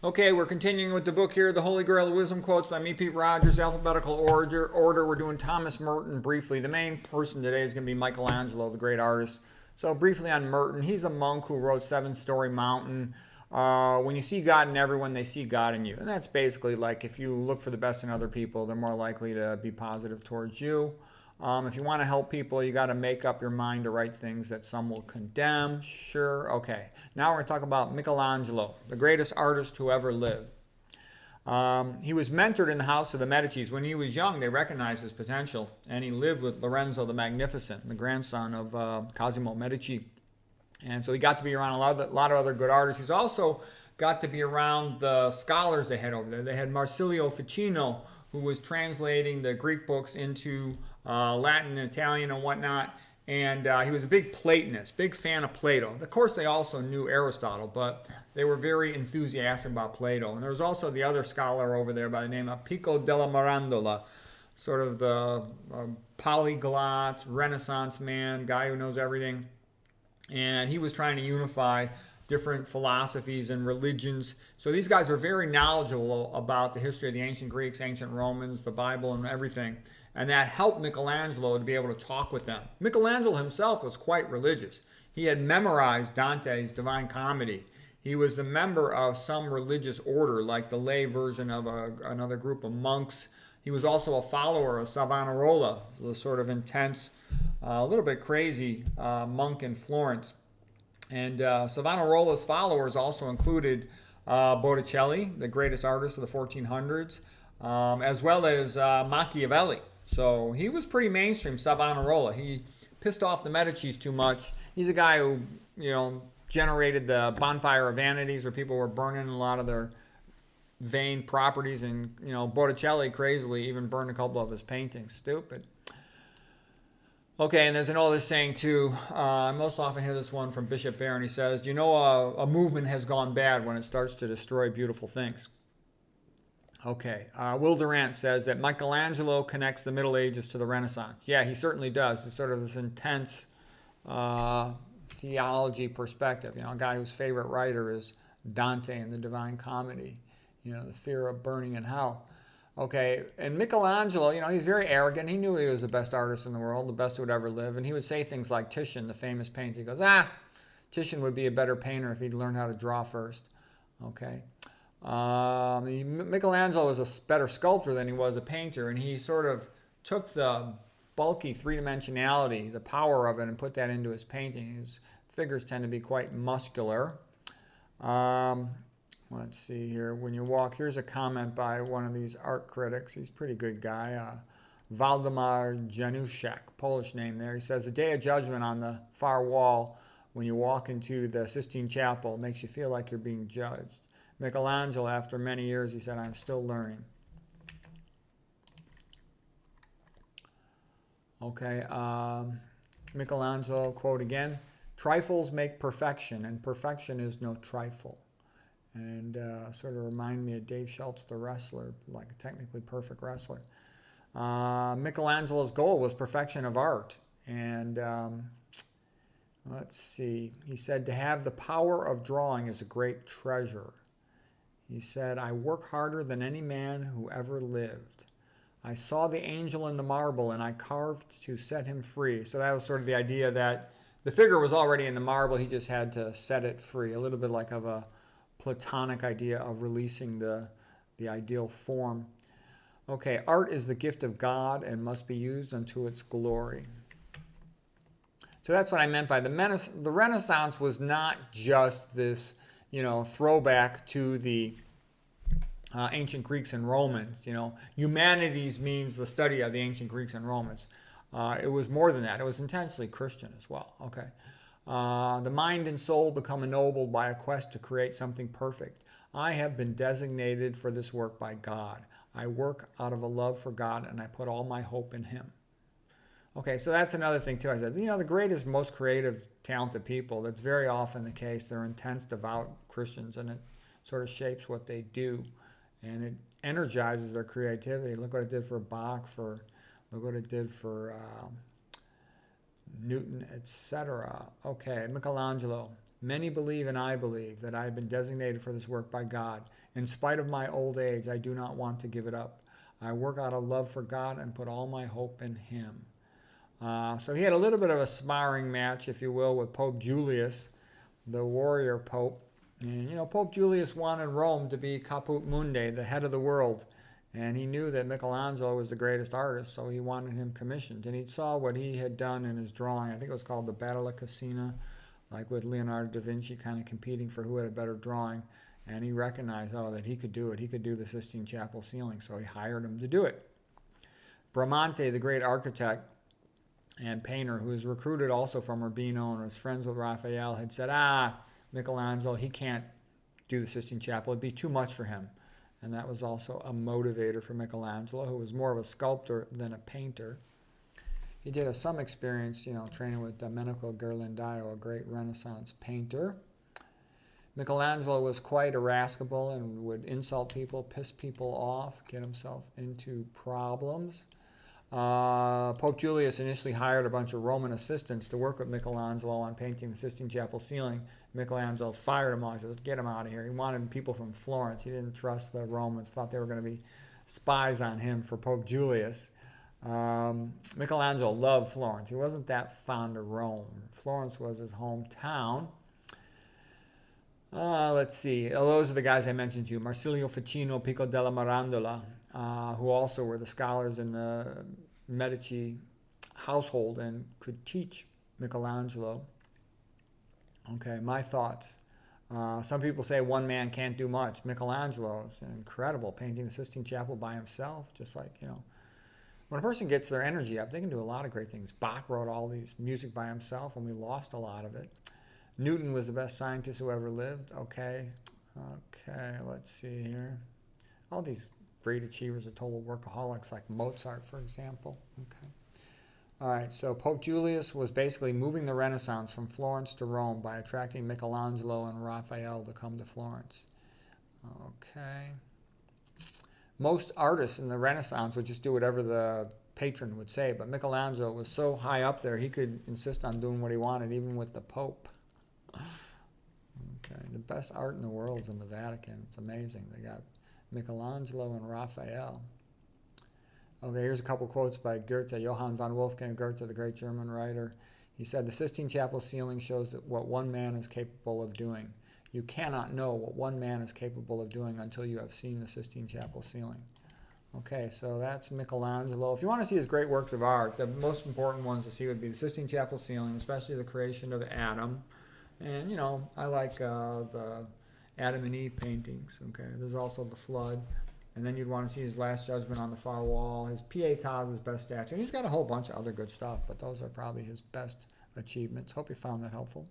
Okay, we're continuing with the book here, The Holy Grail of Wisdom Quotes by me, Pete Rogers, alphabetical order. We're doing Thomas Merton briefly. The main person today is going to be Michelangelo, the great artist. So briefly on Merton, he's a monk who wrote Seven Storey Mountain. When you see God in everyone, they see God in you. And that's basically like if you look for the best in other people, they're more likely to be positive towards you. If you want to help people, you got to make up your mind to write things that some will condemn. Sure, okay. Now we're going to talk about Michelangelo, the greatest artist who ever lived. He was mentored in the house of the Medicis. When he was young, they recognized his potential, and he lived with Lorenzo the Magnificent, the grandson of Cosimo Medici. And so he got to be around a lot of other good artists. He's also got to be around the scholars they had over there. They had Marsilio Ficino, who was translating the Greek books into Latin and Italian and whatnot. And he was a big Platonist, big fan of Plato. Of course, they also knew Aristotle, but they were very enthusiastic about Plato. And there was also the other scholar over there by the name of Pico della Mirandola, sort of the polyglot, Renaissance man, guy who knows everything. And he was trying to unify different philosophies and religions. So these guys were very knowledgeable about the history of the ancient Greeks, ancient Romans, the Bible, and everything. And that helped Michelangelo to be able to talk with them. Michelangelo himself was quite religious. He had memorized Dante's Divine Comedy. He was a member of some religious order, like the lay version of another group of monks. He was also a follower of Savonarola, the sort of intense, a little bit crazy monk in Florence. And Savonarola's followers also included Botticelli, the greatest artist of the 1400s, as well as Machiavelli. So he was pretty mainstream, Savonarola. He pissed off the Medicis too much. He's a guy who, generated the bonfire of vanities where people were burning a lot of their vain properties. And, Botticelli crazily even burned a couple of his paintings. Stupid. Okay, and there's an old saying too. I most often hear this one from Bishop Barron. He says, a movement has gone bad when it starts to destroy beautiful things. Okay, Will Durant says that Michelangelo connects the Middle Ages to the Renaissance. Yeah, he certainly does. It's sort of this intense theology perspective. A guy whose favorite writer is Dante in the Divine Comedy. The fear of burning in hell. Okay, and Michelangelo, he's very arrogant. He knew he was the best artist in the world, the best who would ever live. And he would say things like Titian, the famous painter. He goes, Titian would be a better painter if he'd learned how to draw first. Okay. Michelangelo was a better sculptor than he was a painter. And he sort of took the bulky three-dimensionality, the power of it, and put that into his painting. His figures tend to be quite muscular. Let's see here. When you walk, here's a comment by one of these art critics. He's a pretty good guy. Waldemar Januszek, Polish name there. He says, the Day of Judgment on the far wall when you walk into the Sistine Chapel makes you feel like you're being judged. Michelangelo, after many years, he said, I'm still learning. Okay, Michelangelo, quote again, trifles make perfection, and perfection is no trifle. And sort of remind me of Dave Schultz, the wrestler, like a technically perfect wrestler. Michelangelo's goal was perfection of art. And let's see, he said, to have the power of drawing is a great treasure. He said, I work harder than any man who ever lived. I saw the angel in the marble and I carved to set him free. So that was sort of the idea that the figure was already in the marble, he just had to set it free. A little bit like of a Platonic idea of releasing the ideal form. Okay, art is the gift of God and must be used unto its glory. So that's what I meant by the Renaissance was not just this, throwback to the ancient Greeks and Romans. Humanities means the study of the ancient Greeks and Romans. It was more than that. It was intensely Christian as well. Okay. The mind and soul become ennobled by a quest to create something perfect. I have been designated for this work by God. I work out of a love for God, and I put all my hope in Him. Okay, so that's another thing, too. I said, the greatest, most creative, talented people, that's very often the case. They're intense, devout Christians, and it sort of shapes what they do, and it energizes their creativity. Look what it did for Bach, look what it did for Newton, etc. Okay, Michelangelo. Many believe and I believe that I have been designated for this work by God. In spite of my old age, I do not want to give it up. I work out of love for God and put all my hope in Him. So he had a little bit of a sparring match, if you will, with Pope Julius, the warrior pope. And, Pope Julius wanted Rome to be caput mundi, the head of the world. And he knew that Michelangelo was the greatest artist, so he wanted him commissioned. And he saw what he had done in his drawing. I think it was called the Battle of Cassina, like with Leonardo da Vinci kind of competing for who had a better drawing. And he recognized, that he could do it. He could do the Sistine Chapel ceiling, so he hired him to do it. Bramante, the great architect and painter, who was recruited also from Urbino and was friends with Raphael, had said, Michelangelo, he can't do the Sistine Chapel. It'd be too much for him. And that was also a motivator for Michelangelo, who was more of a sculptor than a painter. He did have some experience, training with Domenico Ghirlandaio, a great Renaissance painter. Michelangelo was quite irascible and would insult people, piss people off, get himself into problems. Pope Julius initially hired a bunch of Roman assistants to work with Michelangelo on painting the Sistine Chapel ceiling. Michelangelo fired them all. He said, let's get him out of here. He wanted people from Florence. He didn't trust the Romans, thought they were going to be spies on him for Pope Julius. Michelangelo loved Florence. He wasn't that fond of Rome. Florence was his hometown. Let's see. Those are the guys I mentioned to you. Marsilio Ficino, Pico della Mirandola, who also were the scholars in the Medici household and could teach Michelangelo. Okay, my thoughts. Some people say one man can't do much. Michelangelo is incredible, painting the Sistine Chapel by himself, just like, when a person gets their energy up, they can do a lot of great things. Bach wrote all these music by himself, and we lost a lot of it. Newton was the best scientist who ever lived. Okay, let's see here. All these great achievers are total workaholics, like Mozart, for example. Okay. All right, so Pope Julius was basically moving the Renaissance from Florence to Rome by attracting Michelangelo and Raphael to come to Florence. Okay. Most artists in the Renaissance would just do whatever the patron would say, but Michelangelo was so high up there, he could insist on doing what he wanted, even with the Pope. Okay, the best art in the world is in the Vatican. It's amazing. They got Michelangelo and Raphael. Okay, here's a couple quotes by Goethe. Johann von Wolfgang Goethe, the great German writer. He said, the Sistine Chapel ceiling shows that what one man is capable of doing. You cannot know what one man is capable of doing until you have seen the Sistine Chapel ceiling. Okay, so that's Michelangelo. If you want to see his great works of art, the most important ones to see would be the Sistine Chapel ceiling, especially the creation of Adam. And, I like the Adam and Eve paintings. Okay, there's also the Flood. And then you'd want to see his Last Judgment on the far wall, his Pietà, his best statue. And he's got a whole bunch of other good stuff, but those are probably his best achievements. Hope you found that helpful.